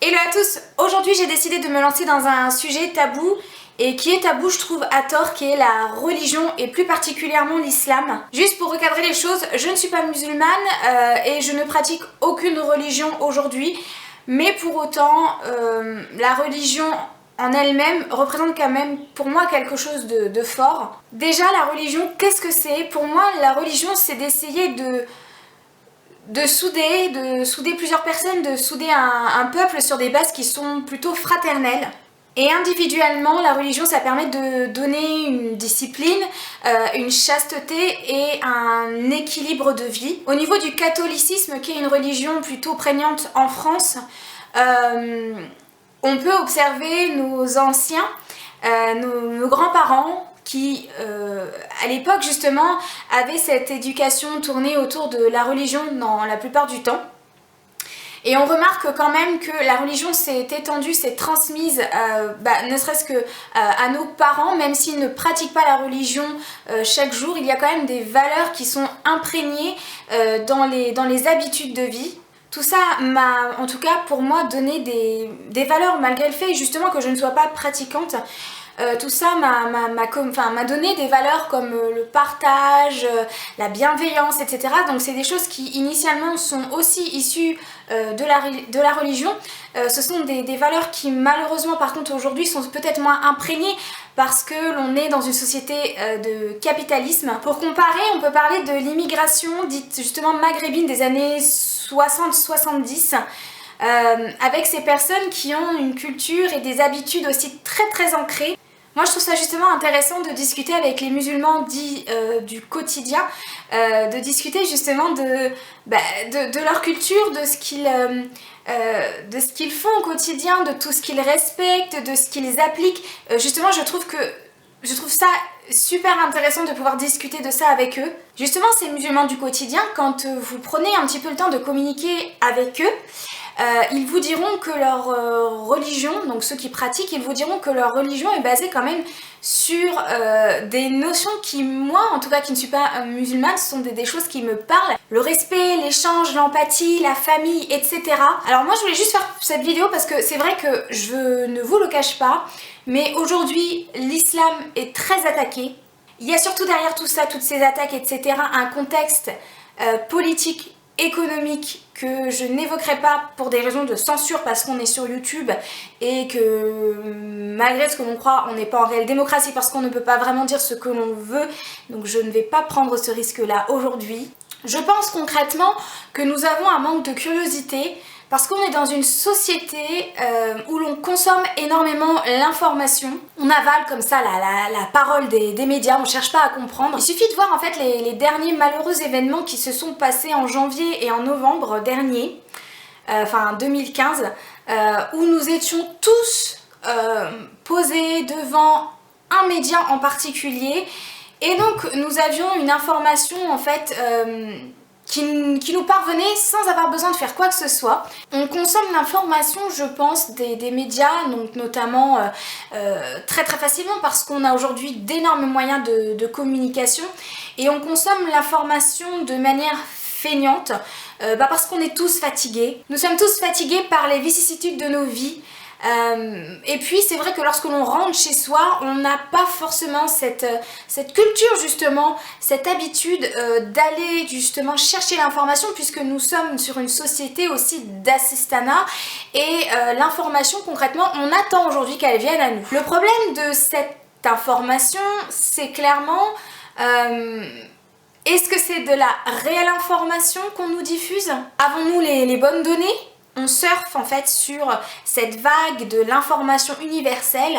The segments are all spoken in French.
Hello à tous, aujourd'hui j'ai décidé de me lancer dans un sujet tabou et qui est tabou je trouve à tort, qui est la religion et plus particulièrement l'islam. Juste pour recadrer les choses, je ne suis pas musulmane et je ne pratique aucune religion aujourd'hui, mais pour autant la religion en elle-même représente quand même pour moi quelque chose de fort. Déjà la religion, qu'est-ce que c'est? Pour moi la religion c'est d'essayer de souder plusieurs personnes, de souder un peuple sur des bases qui sont plutôt fraternelles. Et individuellement, la religion, ça permet de donner une discipline, une chasteté et un équilibre de vie. Au niveau du catholicisme, qui est une religion plutôt prégnante en France, on peut observer nos anciens, nos grands-parents, qui, à l'époque justement, avaient cette éducation tournée autour de la religion dans la plupart du temps. Et on remarque quand même que la religion s'est étendue, s'est transmise, ne serait-ce que à nos parents, même s'ils ne pratiquent pas la religion chaque jour, il y a quand même des valeurs qui sont imprégnées dans les habitudes de vie. Tout ça m'a, en tout cas pour moi, donné des valeurs, malgré le fait justement que je ne sois pas pratiquante. Tout ça m'a donné des valeurs comme le partage, la bienveillance, etc. Donc c'est des choses qui initialement sont aussi issues de la religion. Ce sont des valeurs qui malheureusement par contre aujourd'hui sont peut-être moins imprégnées parce que l'on est dans une société de capitalisme. Pour comparer, on peut parler de l'immigration dite justement maghrébine des années 60-70. Avec ces personnes qui ont une culture et des habitudes aussi très ancrées. Moi je trouve ça justement intéressant de discuter avec les musulmans dits du quotidien, de discuter justement de leur culture, de ce qu'ils font au quotidien, de tout ce qu'ils respectent, de ce qu'ils appliquent. Justement je trouve ça super intéressant de pouvoir discuter de ça avec eux. Justement ces musulmans du quotidien, quand vous prenez un petit peu le temps de communiquer avec eux, ils vous diront que leur religion, donc ceux qui pratiquent, ils vous diront que leur religion est basée quand même sur des notions qui, moi en tout cas qui ne suis pas musulmane, ce sont des choses qui me parlent. Le respect, l'échange, l'empathie, la famille, etc. Alors moi je voulais juste faire cette vidéo parce que c'est vrai que je ne vous le cache pas, mais aujourd'hui l'islam est très attaqué. Il y a surtout derrière tout ça, toutes ces attaques, etc., un contexte politique, économique que je n'évoquerai pas pour des raisons de censure parce qu'on est sur YouTube et que malgré ce que l'on croit, on n'est pas en réelle démocratie parce qu'on ne peut pas vraiment dire ce que l'on veut, donc je ne vais pas prendre ce risque-là aujourd'hui. Je pense concrètement que nous avons un manque de curiosité parce qu'on est dans une société où l'on consomme énormément l'information. On avale comme ça la parole des médias, on ne cherche pas à comprendre. Il suffit de voir en fait les derniers malheureux événements qui se sont passés en janvier et en novembre dernier, enfin 2015, où nous étions tous posés devant un média en particulier. Et donc nous avions une information en fait qui nous parvenait sans avoir besoin de faire quoi que ce soit. On consomme l'information, je pense, des médias, donc notamment très facilement parce qu'on a aujourd'hui d'énormes moyens de communication et on consomme l'information de manière feignante parce qu'on est tous fatigués. Nous sommes tous fatigués par les vicissitudes de nos vies. Et puis c'est vrai que lorsque l'on rentre chez soi, on n'a pas forcément cette culture justement, cette habitude d'aller justement chercher l'information puisque nous sommes sur une société aussi d'assistanat et l'information concrètement, on attend aujourd'hui qu'elle vienne à nous. Le problème de cette information, c'est clairement est-ce que c'est de la réelle information qu'on nous diffuse? Avons-nous les bonnes données? On surfe en fait sur cette vague de l'information universelle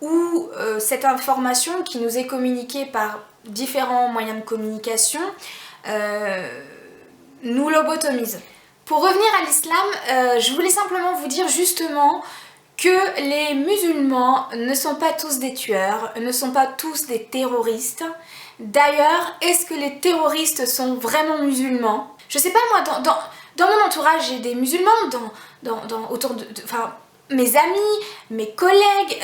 où cette information qui nous est communiquée par différents moyens de communication nous lobotomise. Pour revenir à l'islam, je voulais simplement vous dire justement que les musulmans ne sont pas tous des tueurs, ne sont pas tous des terroristes. D'ailleurs, est-ce que les terroristes sont vraiment musulmans? Je sais pas moi, dans mon entourage, j'ai des musulmans, autour de mes amis, mes collègues,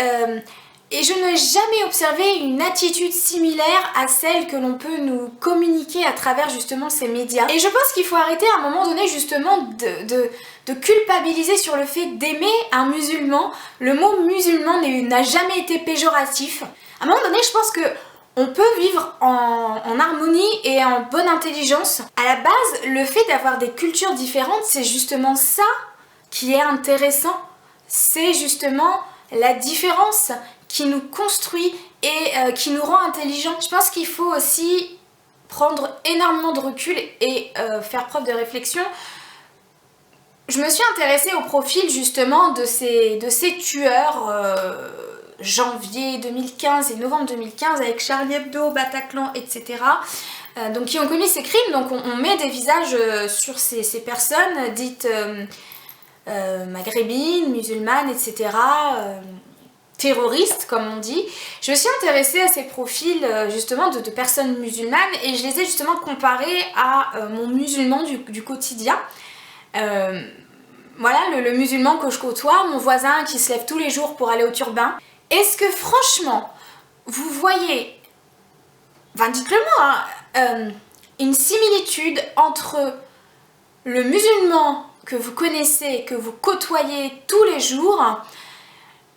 Et je n'ai jamais observé une attitude similaire à celle que l'on peut nous communiquer à travers justement ces médias. Et je pense qu'il faut arrêter à un moment donné justement de culpabiliser sur le fait d'aimer un musulman. Le mot musulman n'a jamais été péjoratif. À un moment donné, je pense que on peut vivre en harmonie et en bonne intelligence. À la base, le fait d'avoir des cultures différentes, c'est justement ça qui est intéressant. C'est justement la différence qui nous construit et qui nous rend intelligents. Je pense qu'il faut aussi prendre énormément de recul et faire preuve de réflexion. Je me suis intéressée au profil justement de ces tueurs janvier 2015 et novembre 2015 avec Charlie Hebdo, Bataclan, etc. Donc qui ont commis ces crimes. Donc on met des visages sur ces personnes dites maghrébines, musulmanes, etc. Terroristes comme on dit. Je me suis intéressée à ces profils justement de personnes musulmanes et je les ai justement comparés à mon musulman du quotidien. Voilà le musulman que je côtoie, mon voisin qui se lève tous les jours pour aller au turbin. Est-ce que franchement vous voyez, enfin dites-le moi, une similitude entre le musulman que vous connaissez, que vous côtoyez tous les jours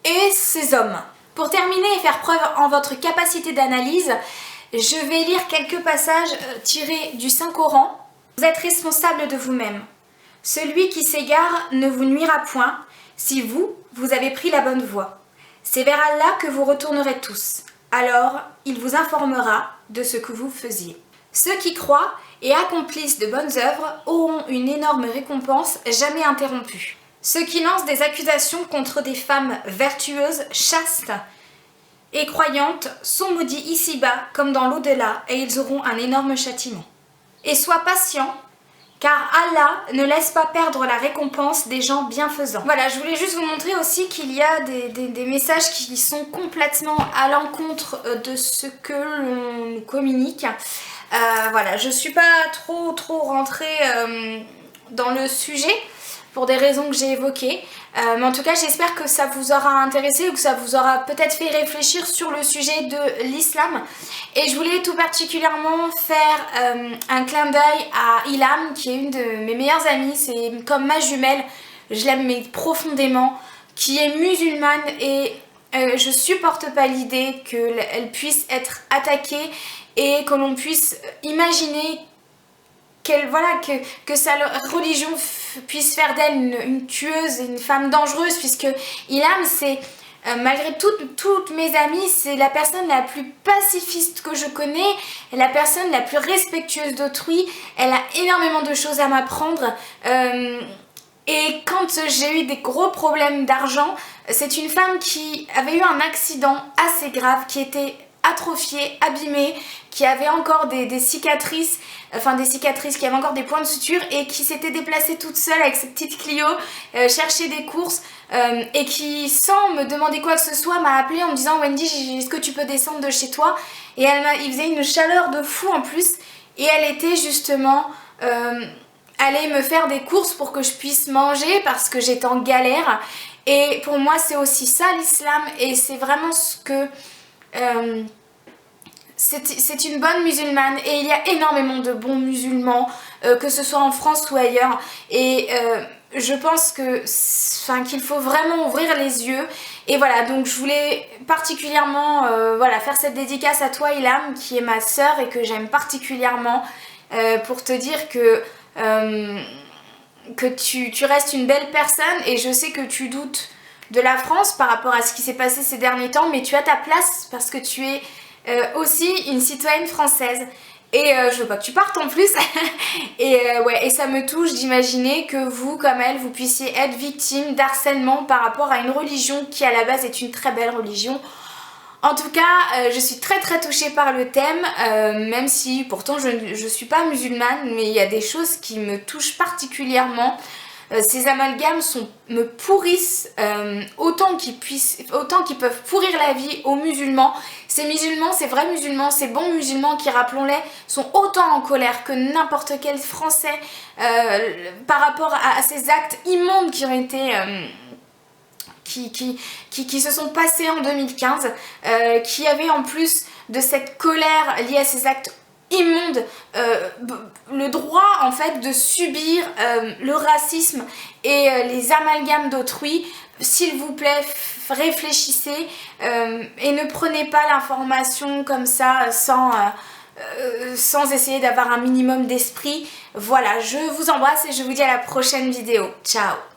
et ces hommes? Pour terminer et faire preuve en votre capacité d'analyse, je vais lire quelques passages tirés du Saint-Coran. Vous êtes responsable de vous-même. Celui qui s'égare ne vous nuira point si vous avez pris la bonne voie. C'est vers Allah que vous retournerez tous. Alors, il vous informera de ce que vous faisiez. Ceux qui croient et accomplissent de bonnes œuvres auront une énorme récompense jamais interrompue. Ceux qui lancent des accusations contre des femmes vertueuses, chastes et croyantes sont maudits ici-bas comme dans l'au-delà et ils auront un énorme châtiment. Et sois patient, car Allah ne laisse pas perdre la récompense des gens bienfaisants. Voilà, je voulais juste vous montrer aussi qu'il y a des messages qui sont complètement à l'encontre de ce que l'on nous communique. Voilà, je suis pas trop rentrée dans le sujet pour des raisons que j'ai évoquées. Mais en tout cas, j'espère que ça vous aura intéressé ou que ça vous aura peut-être fait réfléchir sur le sujet de l'islam. Et je voulais tout particulièrement faire un clin d'œil à Ilham, qui est une de mes meilleures amies. C'est comme ma jumelle, je l'aime mais profondément, qui est musulmane et je supporte pas l'idée qu'elle puisse être attaquée et que l'on puisse imaginer que sa religion puisse faire d'elle une tueuse et une femme dangereuse, puisque Ilham, c'est, malgré toutes mes amies, c'est la personne la plus pacifiste que je connais, la personne la plus respectueuse d'autrui. Elle a énormément de choses à m'apprendre. Et quand j'ai eu des gros problèmes d'argent, c'est une femme qui avait eu un accident assez grave, qui était atrophiée, abîmée, qui avait encore des cicatrices, qui avaient encore des points de suture et qui s'était déplacée toute seule avec ses petites Clio, chercher des courses et qui, sans me demander quoi que ce soit, m'a appelée en me disant « Wendy, est-ce que tu peux descendre de chez toi ?» Et il faisait une chaleur de fou en plus et elle était justement allée me faire des courses pour que je puisse manger parce que j'étais en galère. Et pour moi, c'est aussi ça l'islam et c'est vraiment ce que... c'est une bonne musulmane et il y a énormément de bons musulmans, que ce soit en France ou ailleurs, et je pense qu'il faut vraiment ouvrir les yeux. Et voilà, donc je voulais particulièrement faire cette dédicace à toi Ilham, qui est ma sœur et que j'aime particulièrement, pour te dire que tu restes une belle personne et je sais que tu doutes de la France par rapport à ce qui s'est passé ces derniers temps, mais tu as ta place parce que tu es aussi une citoyenne française et je veux pas que tu partes en plus et ça me touche d'imaginer que vous comme elle vous puissiez être victime d'harcèlement par rapport à une religion qui à la base est une très belle religion. En tout cas, je suis très touchée par le thème, même si pourtant je suis pas musulmane, mais il y a des choses qui me touchent particulièrement. Ces amalgames me pourrissent autant qu'ils peuvent pourrir la vie aux musulmans. Ces musulmans, ces vrais musulmans, ces bons musulmans qui, rappelons-les, sont autant en colère que n'importe quel Français qui se sont passées en 2015, qui avaient en plus de cette colère liée à ces actes immondes, le droit en fait de subir le racisme et les amalgames d'autrui. S'il vous plaît, réfléchissez et ne prenez pas l'information comme ça sans essayer d'avoir un minimum d'esprit. Voilà, je vous embrasse et je vous dis à la prochaine vidéo. Ciao!